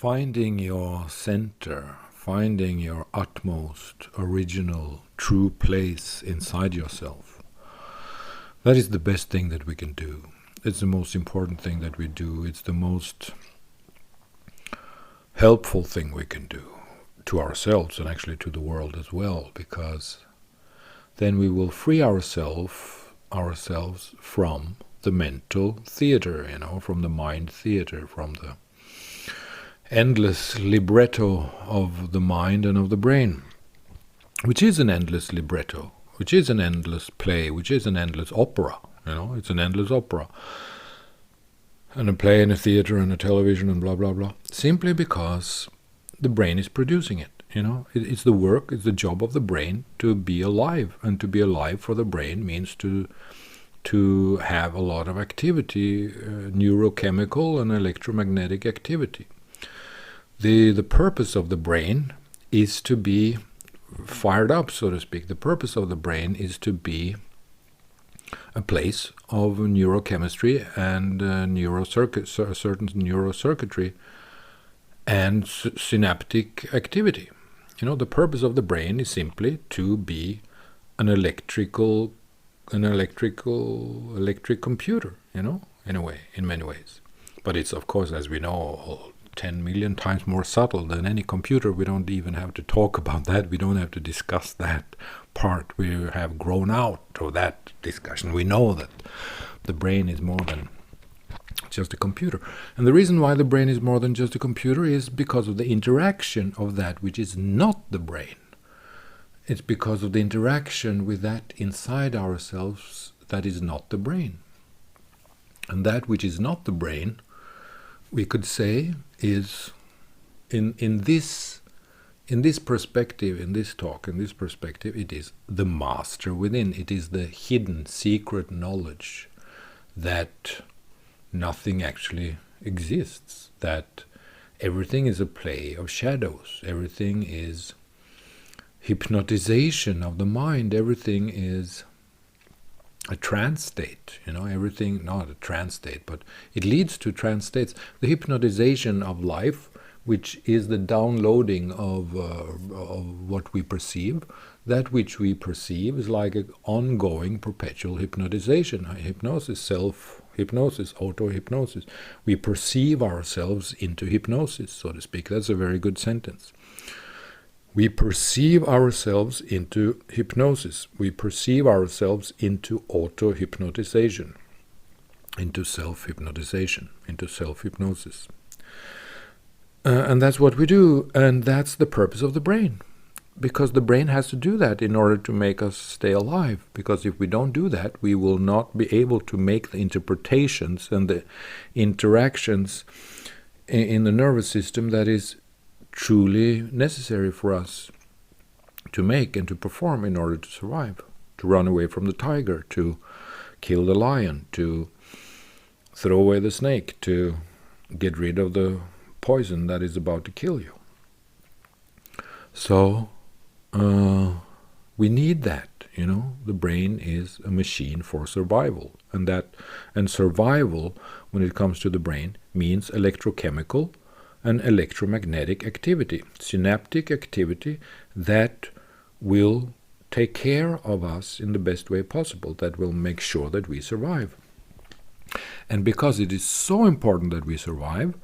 Finding your center, finding your utmost, original, true place inside yourself. That is the best thing that we can do. It's the most important thing that we do. It's the most helpful thing we can do to ourselves and actually to the world as well, because then we will free ourselves from the mental theater, from the mind theater, from the endless libretto of the mind and of the brain, which is an endless libretto, which is an endless play, which is an endless opera. It's an endless opera, and a play and a theater and a television and blah blah blah, simply because the brain is producing it. It's the work, it's the job of the brain to be alive, and to be alive for the brain means to have a lot of activity, neurochemical and electromagnetic activity. The purpose of the brain is to be fired up, so to speak. The purpose of the brain is to be a place of neurochemistry and certain neurocircuitry and synaptic activity. The purpose of the brain is simply to be an electric computer, in many ways. But it's, of course, as we know, 10 million times more subtle than any computer. We don't even have to talk about that. We don't have to discuss that part. We have grown out of that discussion. We know that the brain is more than just a computer. And the reason why the brain is more than just a computer is because of the interaction of that which is not the brain. It's because of the interaction with that inside ourselves that is not the brain. And that which is not the brain, we could say, is in this perspective, in this talk, in this perspective, it is the master within. It is the hidden, secret knowledge that nothing actually exists, that everything is a play of shadows, everything is hypnotization of the mind, everything is a trance state, everything, not a trance state, but it leads to trance states. The hypnotization of life, which is the downloading of what we perceive. That which we perceive is like an ongoing, perpetual hypnotization. Hypnosis, self-hypnosis, auto-hypnosis. We perceive ourselves into hypnosis, so to speak. That's a very good sentence. We perceive ourselves into hypnosis. We perceive ourselves into auto-hypnotization, into self-hypnotization, into self-hypnosis. And that's what we do, and that's the purpose of the brain. Because the brain has to do that in order to make us stay alive. Because if we don't do that, we will not be able to make the interpretations and the interactions in the nervous system that is truly necessary for us to make and to perform in order to survive, to run away from the tiger, to kill the lion, to throw away the snake, to get rid of the poison that is about to kill you. So we need that. The brain is a machine for survival, and survival, when it comes to the brain, means electrochemical and electromagnetic activity, synaptic activity that will take care of us in the best way possible, that will make sure that we survive. And because it is so important that we survive,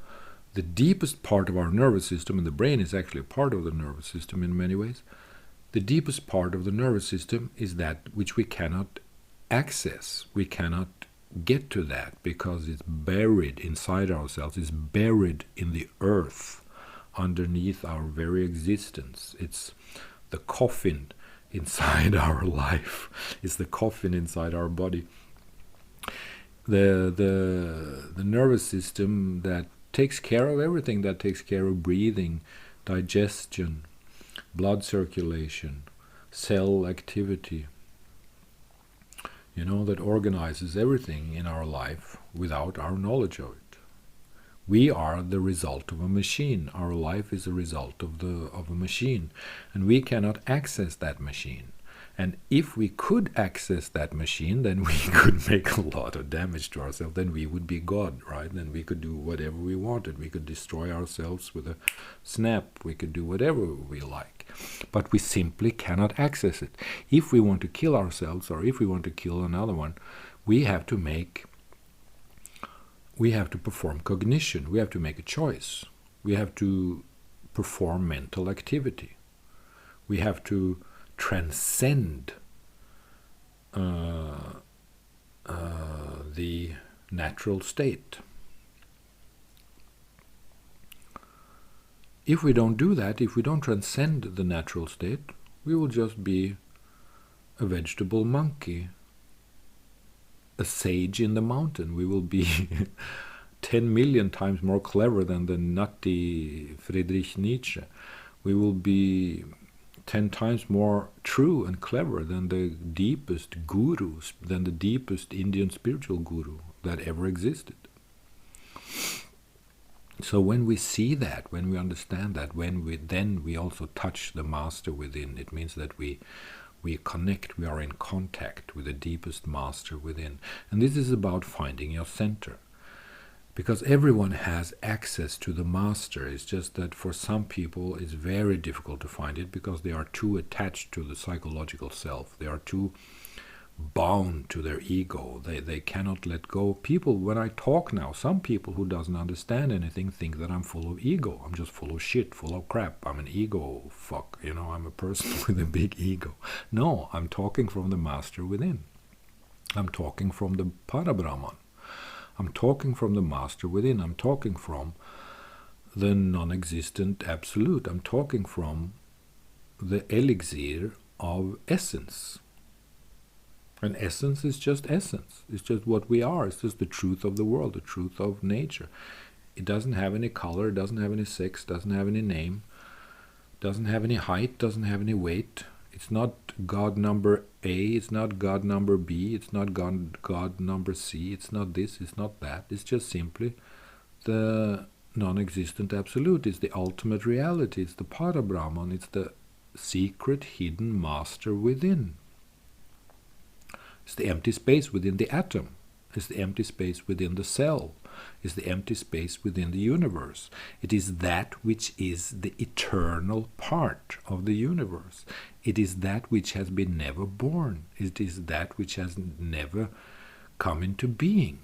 the deepest part of our nervous system, and the brain is actually a part of the nervous system in many ways, the deepest part of the nervous system is that which we cannot access. We cannot get to that because it's buried inside ourselves. It's buried in the earth underneath our very existence. It's the coffin inside our life. It's the coffin inside our body. The nervous system that takes care of everything, that takes care of breathing, digestion, blood circulation, cell activity, that organizes everything in our life without our knowledge of it. We are the result of a machine. Our life is a result of a machine, and we cannot access that machine. And if we could access that machine, then we could make a lot of damage to ourselves. Then we would be God, right? Then we could do whatever we wanted. We could destroy ourselves with a snap. We could do whatever we like. But we simply cannot access it. If we want to kill ourselves, or if we want to kill another one, we have to perform cognition. We have to make a choice. We have to perform mental activity. We have to transcend the natural state. If we don't do that, if we don't transcend the natural state, we will just be a vegetable monkey, a sage in the mountain. We will be 10 million times more clever than the nutty Friedrich Nietzsche. We will be 10 times more true and clever than the deepest gurus, than the deepest Indian spiritual guru that ever existed. So when we see that, when we understand that, then we also touch the master within. It means that we connect, we are in contact with the deepest master within. And this is about finding your center. Because everyone has access to the master. It's just that for some people it's very difficult to find it because they are too attached to the psychological self. They are too bound to their ego. They cannot let go. People, when I talk now, some people who doesn't understand anything think that I'm full of ego. I'm just full of shit, full of crap. I'm an ego fuck. I'm a person with a big ego. No, I'm talking from the master within. I'm talking from the Parabrahman. I'm talking from the master within. I'm talking from the non-existent absolute. I'm talking from the elixir of essence. And essence is just essence. It's just what we are. It's just the truth of the world, the truth of nature. It doesn't have any color, doesn't have any sex, doesn't have any name, doesn't have any height, doesn't have any weight. It's not God number A, it's not God number B, it's not God number C, it's not this, it's not that. It's just simply the non-existent absolute. It's the ultimate reality. It's the Parabrahman. It's the secret hidden master within. It's the empty space within the atom. It's the empty space within the cell. It's the empty space within the universe. It is that which is the eternal part of the universe. It is that which has been never born. It is that which has never come into being,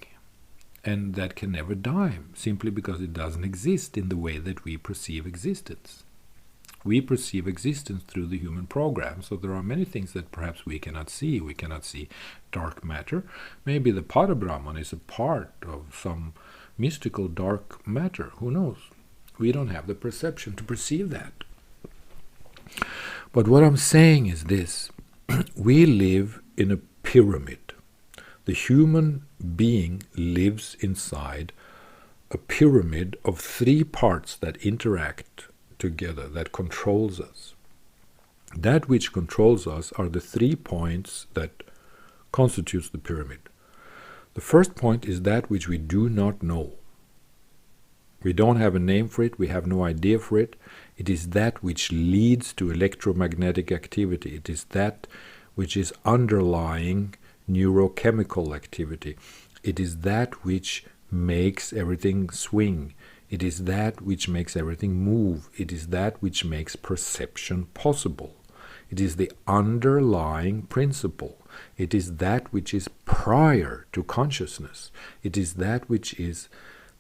and that can never die, simply because it doesn't exist in the way that we perceive existence. We perceive existence through the human program, so there are many things that perhaps we cannot see. We cannot see dark matter. Maybe the Parabrahman is a part of some mystical dark matter. Who knows? We don't have the perception to perceive that. But what I'm saying is this. We live in a pyramid. The human being lives inside a pyramid of three parts that interact together, that controls us. That which controls us are the 3 points that constitutes the pyramid. The first point is that which we do not know. We don't have a name for it, we have no idea for it. It is that which leads to electromagnetic activity. It is that which is underlying neurochemical activity. It is that which makes everything swing. It is that which makes everything move. It is that which makes perception possible. It is the underlying principle. It is that which is prior to consciousness. It is that which is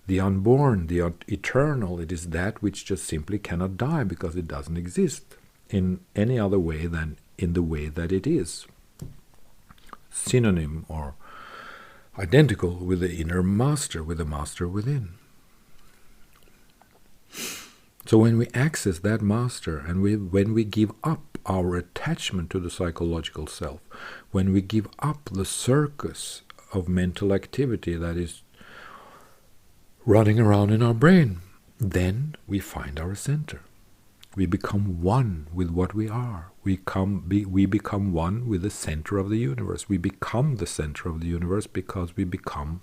the unborn, the eternal. It is that which just simply cannot die because it doesn't exist in any other way than in the way that it is. Synonym or identical with the inner master, with the master within. So when we access that master, and when we give up our attachment to the psychological self, when we give up the circus of mental activity that is running around in our brain, then we find our center. We become one with what we are. We become one with the center of the universe. We become the center of the universe because we become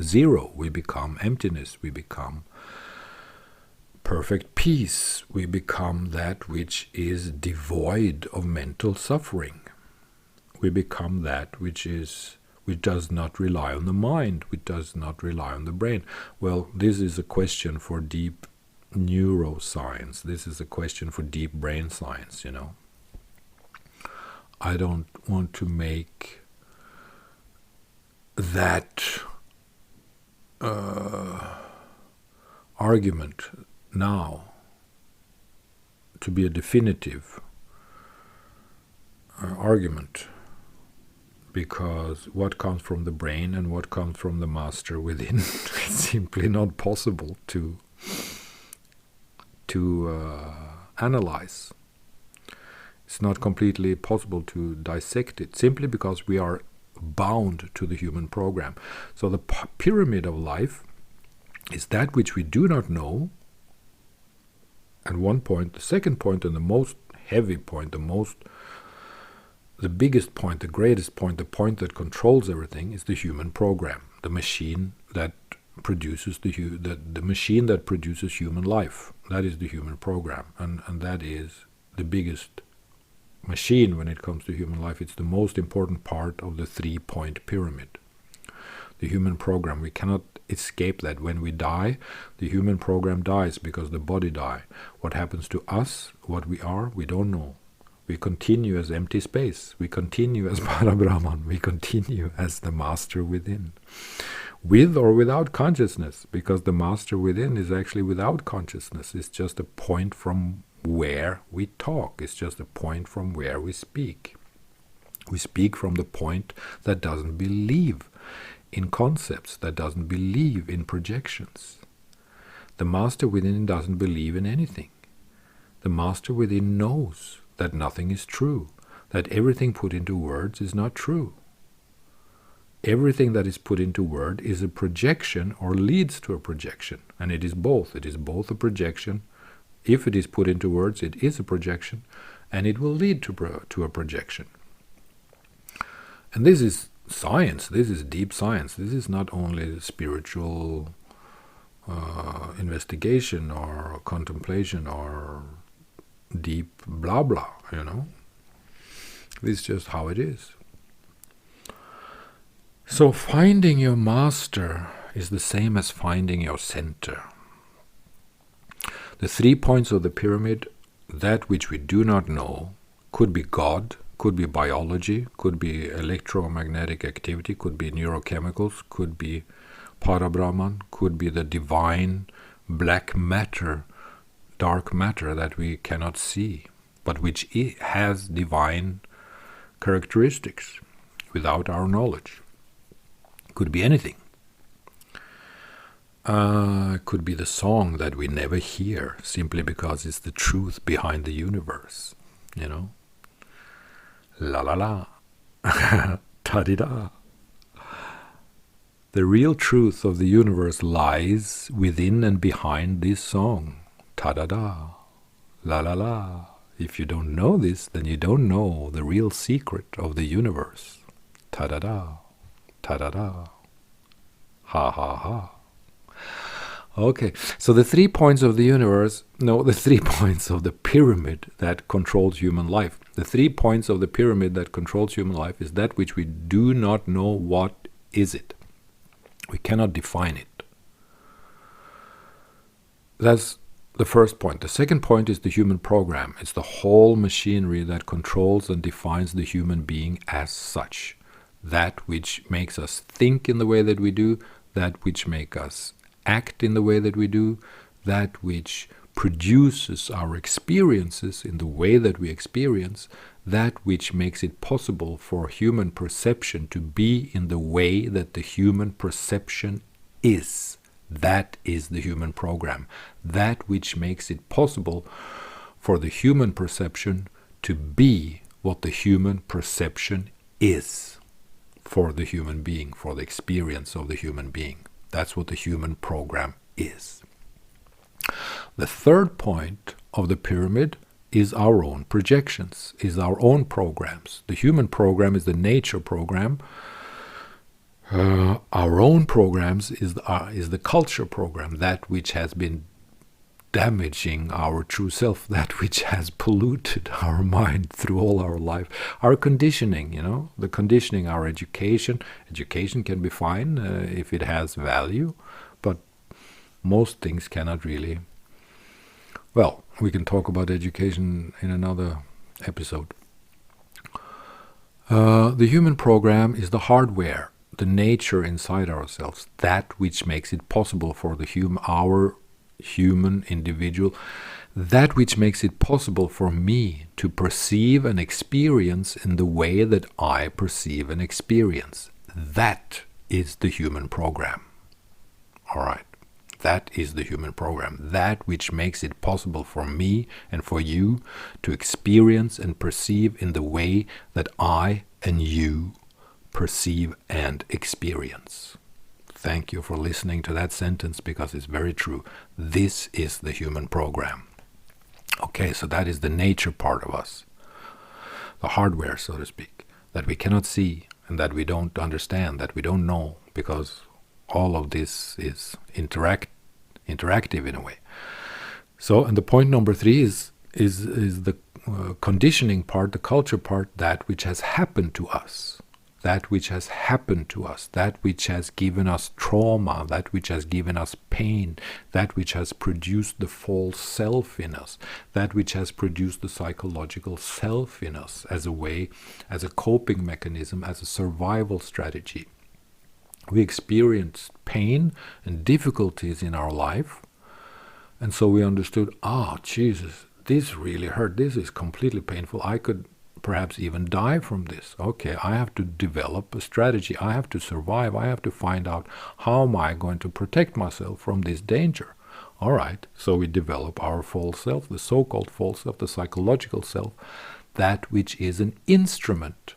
zero. We become emptiness. We become perfect peace, we become that which is devoid of mental suffering. We become that which does not rely on the mind, which does not rely on the brain. Well, this is a question for deep neuroscience. This is a question for deep brain science, you know. I don't want to make that argument now to be a definitive argument, because what comes from the brain and what comes from the master within is simply not possible to analyze. It's not completely possible to dissect it, simply because we are bound to the human program. So the pyramid of life is that which we do not know. At one point, the second point, and the most heavy point, the biggest point, the greatest point, the point that controls everything, is the human program, the machine that produces the machine that produces human life. That is the human program, and that is the biggest machine when it comes to human life. It's the most important part of the 3-point pyramid. The human program, we cannot escape that. When we die, the human program dies because the body dies. What happens to us, what we are, we don't know. We continue as empty space. We continue as Parabrahman. We continue as the master within. With or without consciousness, because the master within is actually without consciousness. It's just a point from where we talk. It's just a point from where we speak. We speak from the point that doesn't believe in concepts, that doesn't believe in projections. The master within doesn't believe in anything. The master within knows that nothing is true, that everything put into words is not true. Everything that is put into word is a projection or leads to a projection, and it is both. It is both a projection. If it is put into words, it is a projection, and it will lead to a projection. And this is science. This is deep science. This is not only spiritual investigation or contemplation or deep blah blah, you know. This is just how it is. So finding your master is the same as finding your center. The 3 points of the pyramid, that which we do not know, could be God, could be biology, could be electromagnetic activity, could be neurochemicals, could be Parabrahman, could be the divine black matter, dark matter that we cannot see, but which has divine characteristics without our knowledge. Could be anything. Could be the song that we never hear, simply because it's the truth behind the universe, you know. La la la, ta-di-da. The real truth of the universe lies within and behind this song. Ta-da-da, la la la. If you don't know this, then you don't know the real secret of the universe. Ta-da-da, ta-da-da, ha ha ha. Okay, so the 3 points of the universe, no, the 3 points of the pyramid that controls human life. The 3 points of the pyramid that controls human life is that which we do not know what is it. We cannot define it. That's the first point. The second point is the human program. It's the whole machinery that controls and defines the human being as such. That which makes us think in the way that we do, that which makes us act in the way that we do, that which produces our experiences in the way that we experience, that which makes it possible for human perception to be in the way that the human perception is. That is the human program. That which makes it possible for the human perception to be what the human perception is for the human being, for the experience of the human being. That's what the human program is. The third point of the pyramid is our own projections, is our own programs. The human program is the nature program. Our own programs is the culture program, that which has been damaging our true self, that which has polluted our mind through all our life. Our conditioning, the conditioning, our education. Education can be fine if it has value, but most things cannot really. Well, we can talk about education in another episode. The human program is the hardware, the nature inside ourselves, that which makes it possible for our human individual, that which makes it possible for me to perceive and experience in the way that I perceive and experience. That is the human program. All right. That is the human program. That which makes it possible for me and for you to experience and perceive in the way that I and you perceive and experience. Thank you for listening to that sentence, because it's very true. This is the human program. Okay, so that is the nature part of us. The hardware, so to speak, that we cannot see and that we don't understand, that we don't know, because all of this is interactive in a way. So, and the point number 3 is the conditioning part, the culture part, that which has happened to us. That which has happened to us, that which has given us trauma, that which has given us pain, that which has produced the false self in us, that which has produced the psychological self in us as a way, as a coping mechanism, as a survival strategy. We experienced pain and difficulties in our life, and so we understood, Jesus, this really hurt, this is completely painful, I could perhaps even die from this. Okay, I have to develop a strategy. I have to survive. I have to find out, how am I going to protect myself from this danger? All right, so we develop our false self, the so-called false self, the psychological self, that which is an instrument,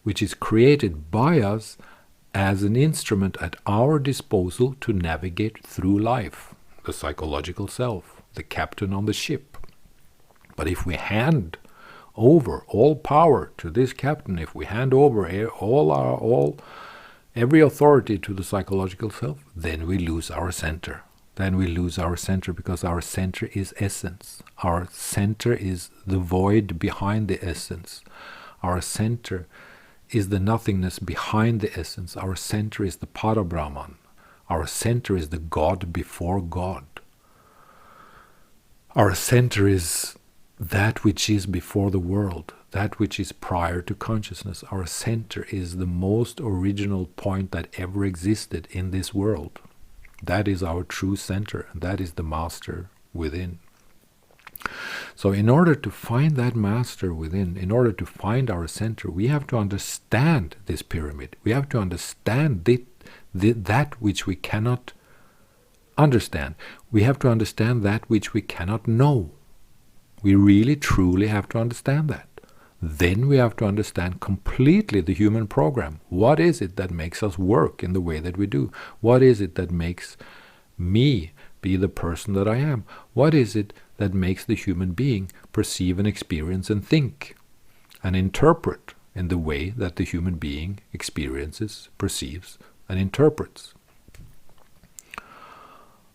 which is created by us as an instrument at our disposal to navigate through life. The psychological self, the captain on the ship. But if we hand over all power to this captain, if we hand over every authority to the psychological self, then we lose our center. Then we lose our center, because our center is essence. Our center is the void behind the essence. Our center is the nothingness behind the essence. Our center is the Parabrahman. Our center is the God before God. Our center is that which is before the world, that which is prior to consciousness. Our center is the most original point that ever existed in this world. That is our true center, and that is the master within. So in order to find that master within, in order to find our center, we have to understand this pyramid. We have to understand that which we cannot understand. We have to understand that which we cannot know. We really, truly have to understand that. Then we have to understand completely the human program. What is it that makes us work in the way that we do? What is it that makes me be the person that I am? What is it that makes the human being perceive and experience and think and interpret in the way that the human being experiences, perceives, and interprets?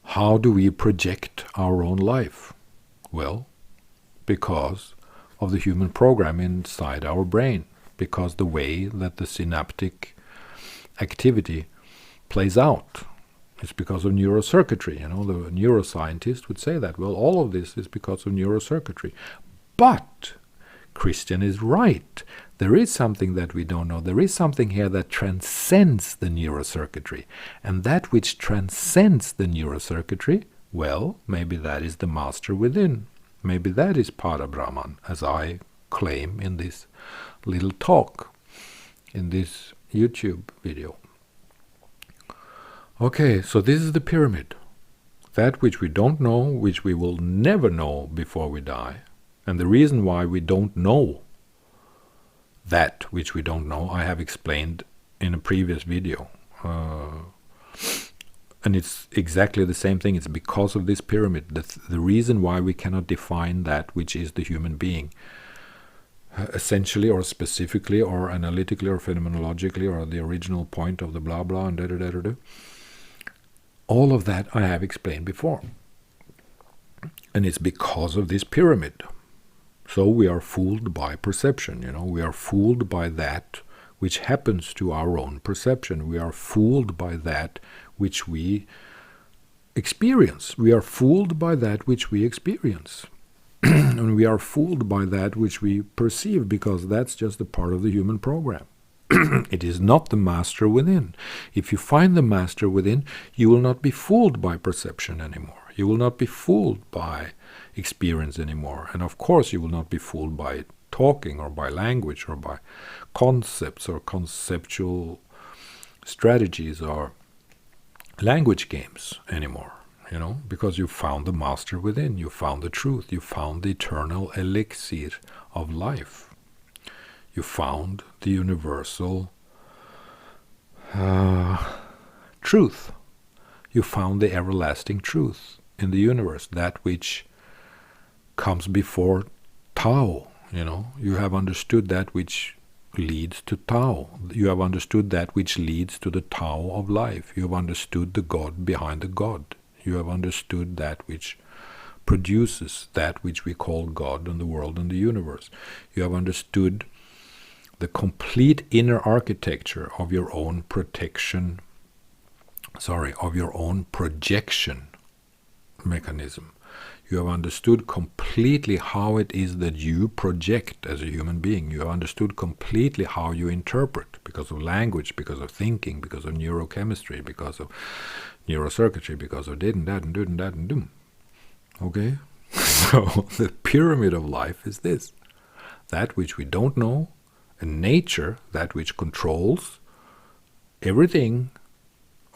How do we project our own life? Well, because of the human program inside our brain, because the way that the synaptic activity plays out. It's because of neurocircuitry. The neuroscientist would say that. Well, all of this is because of neurocircuitry. But Christian is right. There is something that we don't know. There is something here that transcends the neurocircuitry. And that which transcends the neurocircuitry, well, maybe that is the master within. Maybe that is Parabrahman, as I claim in this little talk, in this YouTube video. Okay, so this is the pyramid. That which we don't know, which we will never know before we die. And the reason why we don't know that which we don't know, I have explained in a previous video. And it's exactly the same thing. It's because of this pyramid. The reason why we cannot define that which is the human being, essentially or specifically or analytically or phenomenologically, or the original point of the blah blah and da da da da da. All of that I have explained before. And it's because of this pyramid. So we are fooled by perception, we are fooled by that which happens to our own perception. We are fooled by that which we experience. We are fooled by that which we experience. And we are fooled by that which we perceive, because that's just a part of the human program. It is not the master within. If you find the master within, you will not be fooled by perception anymore. You will not be fooled by experience anymore. And of course you will not be fooled by talking or by language or by concepts or conceptual strategies or language games anymore. Because you found the master within, you found the truth, you found the eternal elixir of life. You found the universal truth. You found the everlasting truth in the universe, that which comes before Tao. You have understood that which leads to Tao. You have understood that which leads to the Tao of life. You have understood the God behind the God. You have understood that which produces that which we call God and the world and the universe. You have understood the complete inner architecture of your own projection mechanism. You have understood completely how it is that you project as a human being. You have understood completely how you interpret, because of language, because of thinking, because of neurochemistry, because of neurocircuitry, because of did and that and do and that and do. Okay? So the pyramid of life is this. That which we don't know, and nature, that which controls everything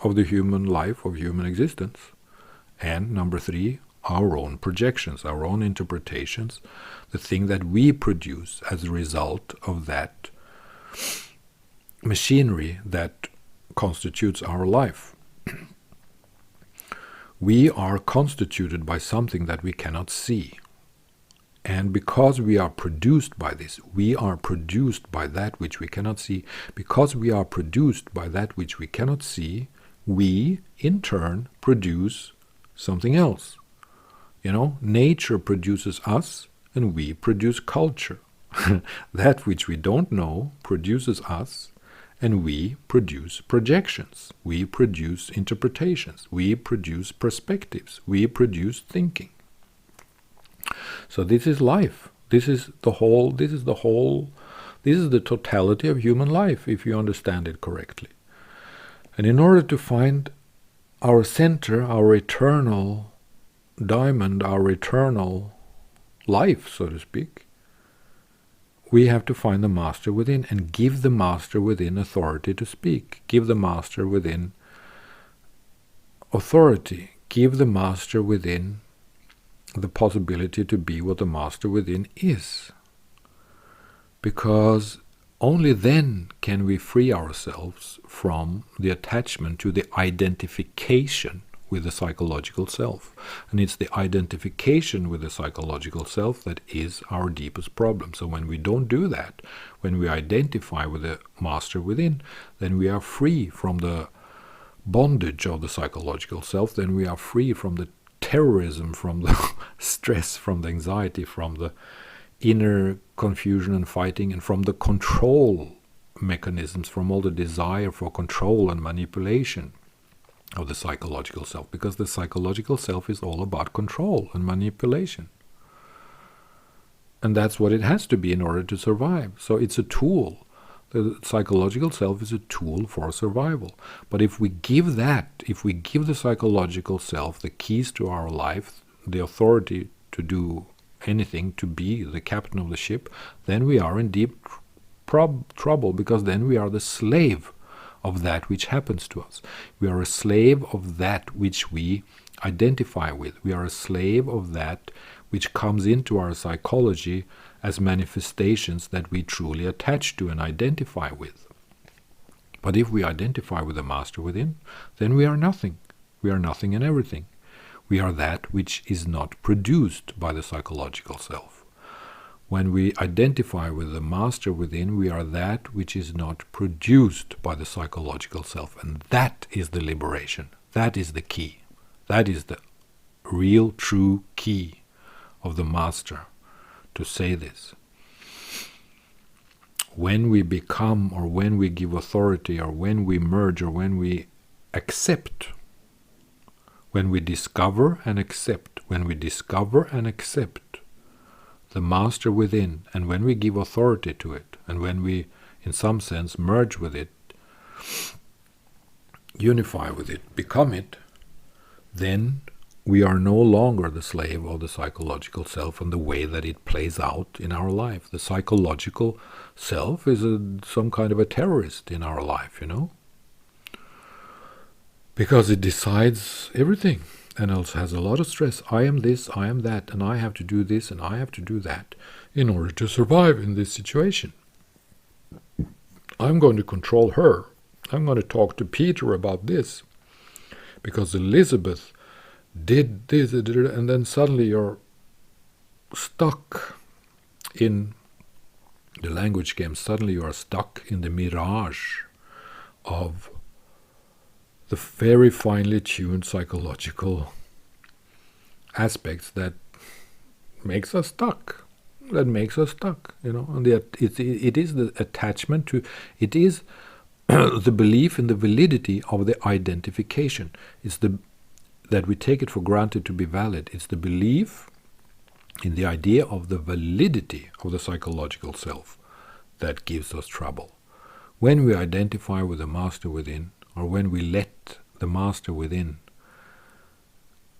of the human life, of human existence. And number 3, our own projections, our own interpretations, the thing that we produce as a result of that machinery that constitutes our life. We are constituted by something that we cannot see. And because we are produced by this, we are produced by that which we cannot see. Because we are produced by that which we cannot see, we, in turn, produce something else. Nature produces us, and we produce culture. That which we don't know produces us, and we produce projections. We produce interpretations. We produce perspectives. We produce thinking. So this is life. This is the totality of human life, if you understand it correctly. And in order to find our center, our eternal diamond, our eternal life, so to speak, we have to find the master within and give the master within authority to speak. Give the master within authority. Give the master within the possibility to be what the master within is. Because only then can we free ourselves from the attachment to the identification with the psychological self. And it's the identification with the psychological self that is our deepest problem. So when we don't do that, when we identify with the master within, then we are free from the bondage of the psychological self, then we are free from the terrorism, from the stress, from the anxiety, from the inner confusion and fighting, and from the control mechanisms, from all the desire for control and manipulation of the psychological self, because the psychological self is all about control and manipulation. And that's what it has to be in order to survive. So it's a tool. The psychological self is a tool for survival. But if we give the psychological self the keys to our life, the authority to do anything, to be the captain of the ship, then we are in deep trouble, because then we are the slave of that which happens to us. We are a slave of that which we identify with. We are a slave of that which comes into our psychology as manifestations that we truly attach to and identify with. But if we identify with the master within, then we are nothing. We are nothing and everything. We are that which is not produced by the psychological self. When we identify with the master within, we are that which is not produced by the psychological self. And that is the liberation. That is the key. That is the real, true key of the master to say this. When we become, or when we give authority, or when we merge, or when we accept, when we discover and accept, when we discover and accept the master within, and when we give authority to it, and when we, in some sense, merge with it, unify with it, become it, then we are no longer the slave of the psychological self and the way that it plays out in our life. The psychological self is some kind of a terrorist in our life, because it decides everything and else has a lot of stress. I am this, I am that, and I have to do this and I have to do that in order to survive in this situation. I'm going to control her. I'm going to talk to Peter about this because Elizabeth did this, and then suddenly you're stuck in the language game. Suddenly you are stuck in the mirage of the very finely tuned psychological aspects that makes us stuck. And yet it is the attachment to, it is the belief in the validity of the identification. It's that we take it for granted to be valid. It's the belief in the idea of the validity of the psychological self that gives us trouble. When we identify with the master within, or when we let the master within,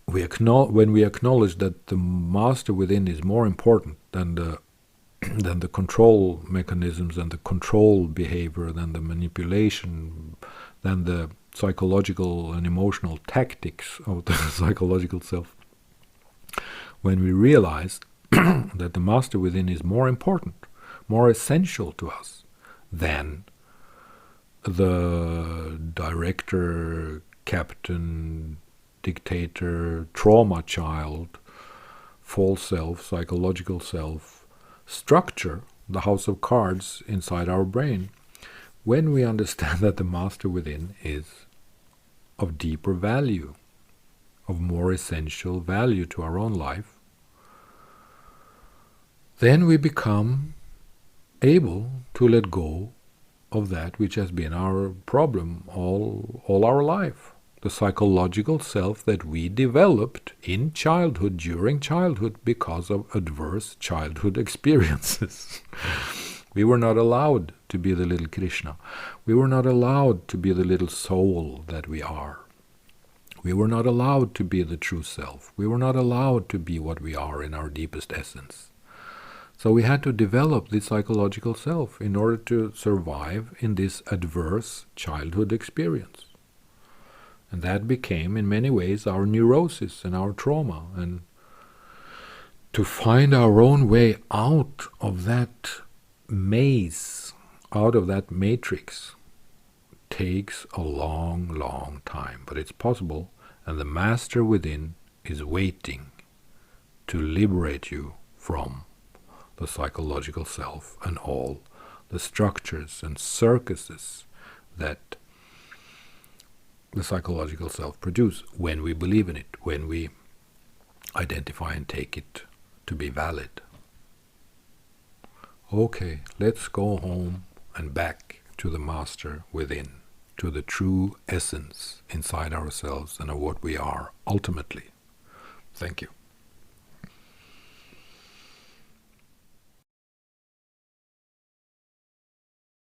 when we acknowledge that the master within is more important than the control mechanisms and the control behavior, than the manipulation, than the psychological and emotional tactics of the psychological self, when we realize that the master within is more important, more essential to us than the director, captain, dictator, trauma child, false self, psychological self, structure, the house of cards inside our brain, when we understand that the master within is of deeper value, of more essential value to our own life, then we become able to let go of that which has been our problem all our life. The psychological self that we developed in childhood, during childhood, because of adverse childhood experiences. We were not allowed to be the little Krishna. We were not allowed to be the little soul that we are. We were not allowed to be the true self. We were not allowed to be what we are in our deepest essence. So we had to develop this psychological self in order to survive in this adverse childhood experience. And that became, in many ways, our neurosis and our trauma. And to find our own way out of that maze, out of that matrix, takes a long, long time. But it's possible, and the master within is waiting to liberate you from the psychological self and all the structures and circuses that the psychological self produce when we believe in it, when we identify and take it to be valid. Okay, let's go home and back to the master within, to the true essence inside ourselves and of what we are ultimately. Thank you.